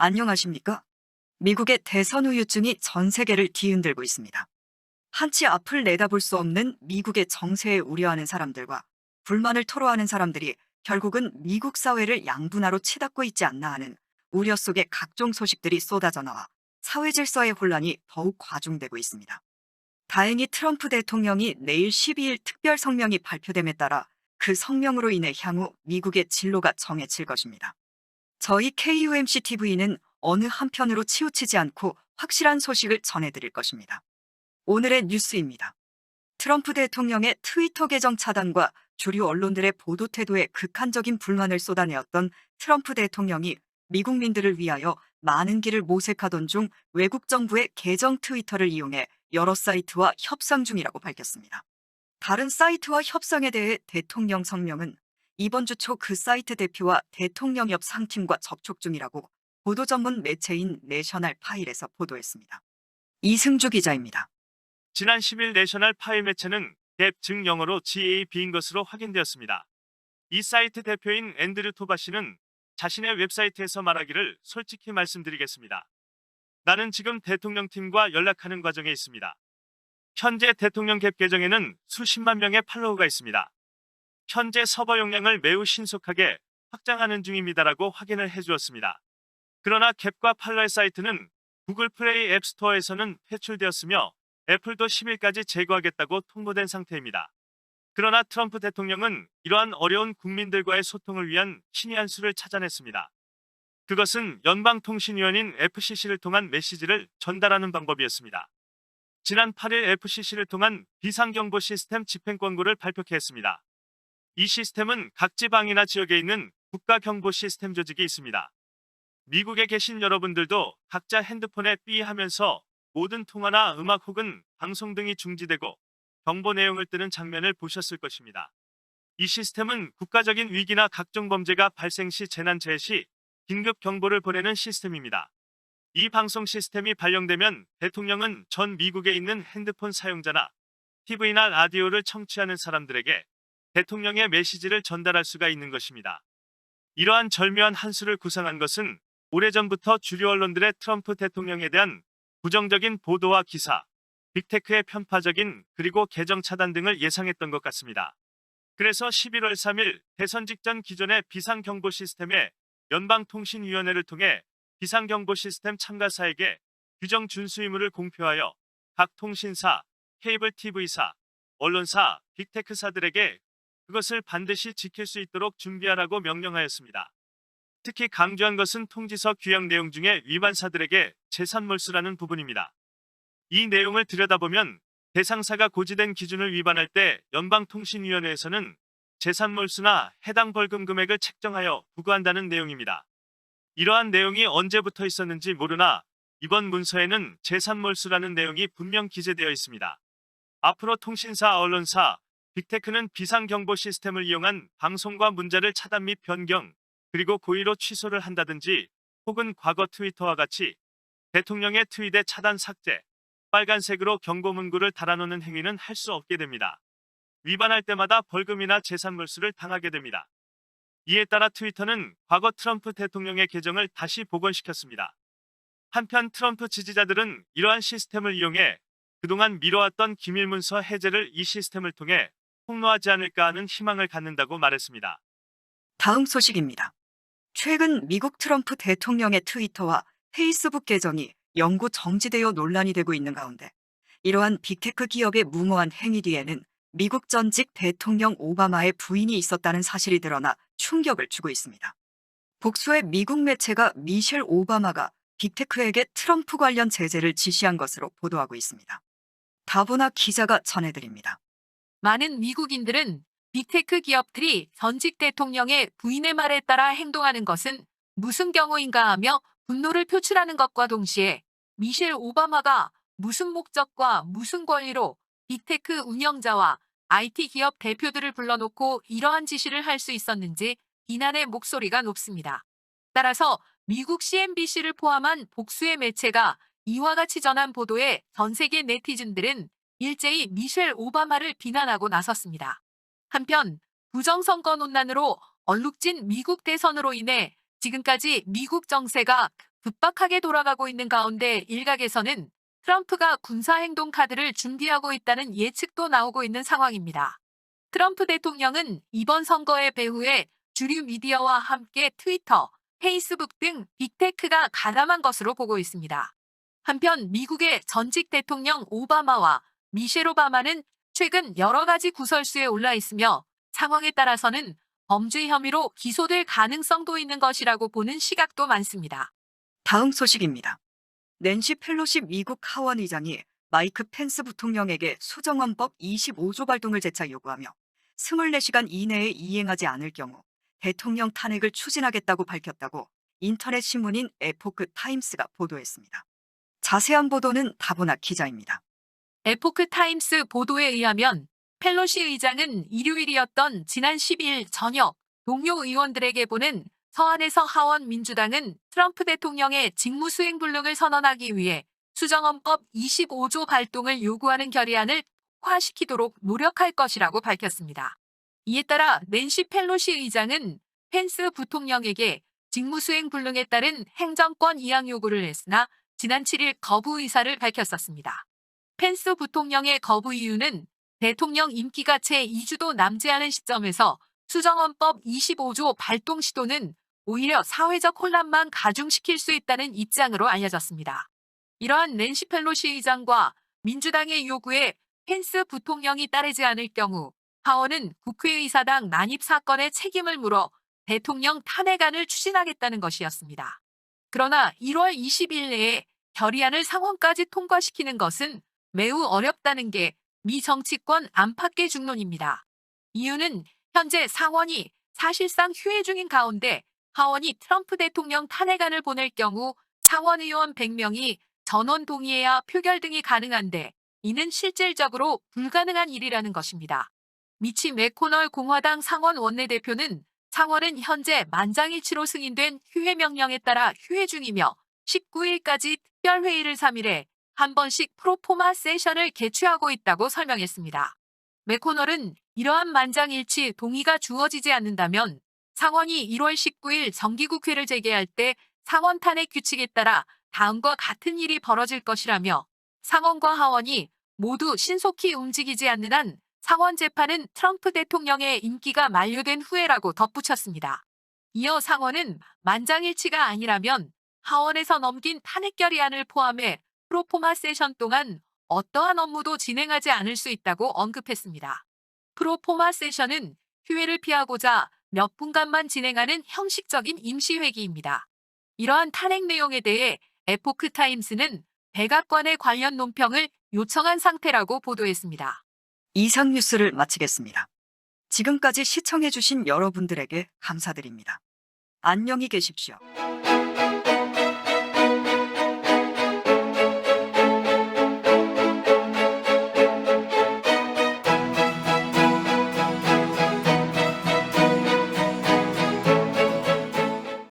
안녕하십니까? 미국의 대선 후유증이 전 세계를 뒤흔들고 있습니다. 한치 앞을 내다볼 수 없는 미국의 정세에 우려하는 사람들과 불만을 토로하는 사람들이 결국은 미국 사회를 양분화로 치닫고 있지 않나 하는 우려 속에 각종 소식들이 쏟아져 나와 사회 질서의 혼란이 더욱 과중되고 있습니다. 다행히 트럼프 대통령이 내일 12일 특별 성명이 발표됨에 따라 그 성명으로 인해 향후 미국의 진로가 정해질 것입니다. 저희 KUMC TV는 어느 한편으로 치우치지 않고 확실한 소식을 전해드릴 것입니다. 오늘의 뉴스입니다. 트럼프 대통령의 트위터 계정 차단과 주류 언론들의 보도 태도에 극한적인 불만을 쏟아내었던 트럼프 대통령이 미국민들을 위하여 많은 길을 모색하던 중 외국 정부의 계정 트위터를 이용해 여러 사이트와 협상 중이라고 밝혔습니다. 다른 사이트와 협상에 대해 대통령 성명은 이번 주 초 그 사이트 대표와 대통령 옆 상팀과 접촉 중이라고 보도 전문 매체인 내셔널 파일에서 보도했습니다. 이승주 기자입니다. 지난 10일 내셔널 파일 매체는 갭 즉 영어로 GAB인 것으로 확인되었습니다. 이 사이트 대표인 앤드류 토바 씨는 자신의 웹사이트에서 말하기를 솔직히 말씀드리겠습니다. 나는 지금 대통령 팀과 연락하는 과정에 있습니다. 현재 대통령 갭 계정에는 수십만 명의 팔로워가 있습니다. 현재 서버 용량을 매우 신속하게 확장하는 중입니다라고 확인을 해주었습니다. 그러나 갭과 팔로의 사이트는 구글 플레이 앱 스토어에서는 퇴출되었으며 애플도 10일까지 제거하겠다고 통보된 상태입니다. 그러나 트럼프 대통령은 이러한 어려운 국민들과의 소통을 위한 신의 한 수를 찾아냈습니다. 그것은 연방통신위원인 FCC를 통한 메시지를 전달하는 방법이었습니다. 지난 8일 FCC를 통한 비상경보 시스템 집행 권고를 발표케 했습니다. 이 시스템은 각 지방이나 지역에 있는 국가경보 시스템 조직이 있습니다. 미국에 계신 여러분들도 각자 핸드폰에 삐 하면서 모든 통화나 음악 혹은 방송 등이 중지되고 경보 내용을 뜨는 장면을 보셨을 것입니다. 이 시스템은 국가적인 위기나 각종 범죄가 발생 시 재난재해 시 긴급 경보를 보내는 시스템입니다. 이 방송 시스템이 발령되면 대통령은 전 미국에 있는 핸드폰 사용자나 TV나 라디오를 청취하는 사람들에게 대통령의 메시지를 전달할 수가 있는 것입니다. 이러한 절묘한 한 수를 구상한 것은 오래전부터 주류 언론들의 트럼프 대통령에 대한 부정적인 보도와 기사, 빅테크의 편파적인 그리고 계정 차단 등을 예상했던 것 같습니다. 그래서 11월 3일 대선 직전 기존의 비상경보 시스템에 연방통신위원회를 통해 비상경보 시스템 참가사에게 규정 준수 의무를 공표하여 각 통신사, 케이블 TV사, 언론사, 빅테크사들에게 그것을 반드시 지킬 수 있도록 준비하라고 명령하였습니다. 특히 강조한 것은 통지서 규약 내용 중에 위반사들에게 재산 몰수라는 부분입니다. 이 내용을 들여다보면 대상사가 고지된 기준을 위반할 때 연방통신위원회에서는 재산 몰수나 해당 벌금 금액을 책정하여 부과한다는 내용입니다. 이러한 내용이 언제부터 있었는지 모르나 이번 문서에는 재산 몰수라는 내용이 분명 기재되어 있습니다. 앞으로 통신사, 언론사, 빅테크는 비상경보 시스템을 이용한 방송과 문자를 차단 및 변경, 그리고 고의로 취소를 한다든지 혹은 과거 트위터와 같이 대통령의 트윗의 차단 삭제, 빨간색으로 경고 문구를 달아놓는 행위는 할 수 없게 됩니다. 위반할 때마다 벌금이나 재산 몰수를 당하게 됩니다. 이에 따라 트위터는 과거 트럼프 대통령의 계정을 다시 복원시켰습니다. 한편 트럼프 지지자들은 이러한 시스템을 이용해 그동안 미뤄왔던 기밀문서 해제를 이 시스템을 통해 폭로하지 않을까 하는 희망을 갖는다고 말했습니다. 다음 소식입니다. 최근 미국 트럼프 대통령의 트위터와 페이스북 계정이 영구 정지되어 논란이 되고 있는 가운데 이러한 빅테크 기업의 무모한 행위 뒤에는 미국 전직 대통령 오바마의 부인이 있었다는 사실이 드러나 충격을 주고 있습니다. 복수의 미국 매체가 미셸 오바마가 빅테크에게 트럼프 관련 제재를 지시한 것으로 보도하고 있습니다. 다보나 기자가 전해드립니다. 많은 미국인들은 빅테크 기업들이 전직 대통령의 부인의 말에 따라 행동하는 것은 무슨 경우인가 하며 분노를 표출하는 것과 동시에 미셸 오바마가 무슨 목적과 무슨 권리로 빅테크 운영자와 IT 기업 대표들을 불러놓고 이러한 지시를 할 수 있었는지 비난의 목소리가 높습니다. 따라서 미국 CNBC를 포함한 복수의 매체가 이와 같이 전한 보도에 전 세계 네티즌들은 일제히 미셸 오바마를 비난하고 나섰습니다. 한편 부정선거 논란으로 얼룩진 미국 대선으로 인해 지금까지 미국 정세가 급박하게 돌아가고 있는 가운데 일각에서는 트럼프가 군사행동 카드를 준비하고 있다는 예측도 나오고 있는 상황입니다. 트럼프 대통령은 이번 선거의 배후에 주류 미디어와 함께 트위터, 페이스북 등 빅테크가 가담한 것으로 보고 있습니다. 한편 미국의 전직 대통령 오바마와 미셸 오바마는 최근 여러 가지 구설수에 올라 있으며 상황에 따라서는 범죄 혐의로 기소될 가능성도 있는 것이라고 보는 시각도 많습니다. 다음 소식입니다. 낸시 펠로시 미국 하원 의장이 마이크 펜스 부통령에게 수정헌법 25조 발동을 재차 요구하며 24시간 이내에 이행하지 않을 경우 대통령 탄핵을 추진하겠다고 밝혔다고 인터넷 신문인 에포크 타임스가 보도했습니다. 자세한 보도는 다보나 기자입니다. 에포크 타임스 보도에 의하면 펠로시 의장은 일요일이었던 지난 12일 저녁 동료 의원들에게 보낸 서한에서 하원 민주당은 트럼프 대통령의 직무수행 불능을 선언하기 위해 수정헌법 25조 발동을 요구하는 결의안을 통과시키도록 노력할 것이라고 밝혔습니다. 이에 따라 낸시 펠로시 의장은 펜스 부통령에게 직무수행 불능에 따른 행정권 이양 요구를 했으나 지난 7일 거부 의사를 밝혔었습니다. 펜스 부통령의 거부 이유는 대통령 임기가 채 2주도 남지 않은 시점에서 수정헌법 25조 발동 시도는 오히려 사회적 혼란만 가중시킬 수 있다는 입장으로 알려졌습니다. 이러한 낸시 펠로시 의장과 민주당의 요구에 펜스 부통령이 따르지 않을 경우 하원은 국회의사당 난입 사건의 책임을 물어 대통령 탄핵안을 추진하겠다는 것이었습니다. 그러나 1월 20일 내에 결의안을 상원까지 통과시키는 것은 매우 어렵다는 게 미 정치권 안팎의 중론입니다. 이유는 현재 상원이 사실상 휴회 중인 가운데 하원이 트럼프 대통령 탄핵안을 보낼 경우 상원 의원 100명이 전원 동의해야 표결 등이 가능한데 이는 실질적으로 불가능한 일이라는 것입니다. 미치 맥코널 공화당 상원 원내대표는 상원은 현재 만장일치로 승인된 휴회 명령에 따라 휴회 중이며 19일까지 특별회의를 3일에 한 번씩 프로포마 세션을 개최하고 있다고 설명했습니다. 맥코널은 이러한 만장일치 동의가 주어지지 않는다면 상원이 1월 19일 정기국회를 재개할 때 상원 탄핵 규칙에 따라 다음과 같은 일이 벌어질 것이라며 상원과 하원이 모두 신속히 움직이지 않는 한 상원 재판은 트럼프 대통령의 임기가 만료된 후에라고 덧붙였습니다. 이어 상원은 만장일치가 아니라면 하원에서 넘긴 탄핵 결의안을 포함해 프로포마 세션 동안 어떠한 업무도 진행하지 않을 수 있다고 언급했습니다. 프로포마 세션은 휴회를 피하고자 몇 분간만 진행하는 형식적인 임시회기입니다. 이러한 탄핵 내용에 대해 에포크 타임스는 백악관의 관련 논평을 요청한 상태라고 보도했습니다. 이상 뉴스를 마치겠습니다. 지금까지 시청해주신 여러분들에게 감사드립니다. 안녕히 계십시오.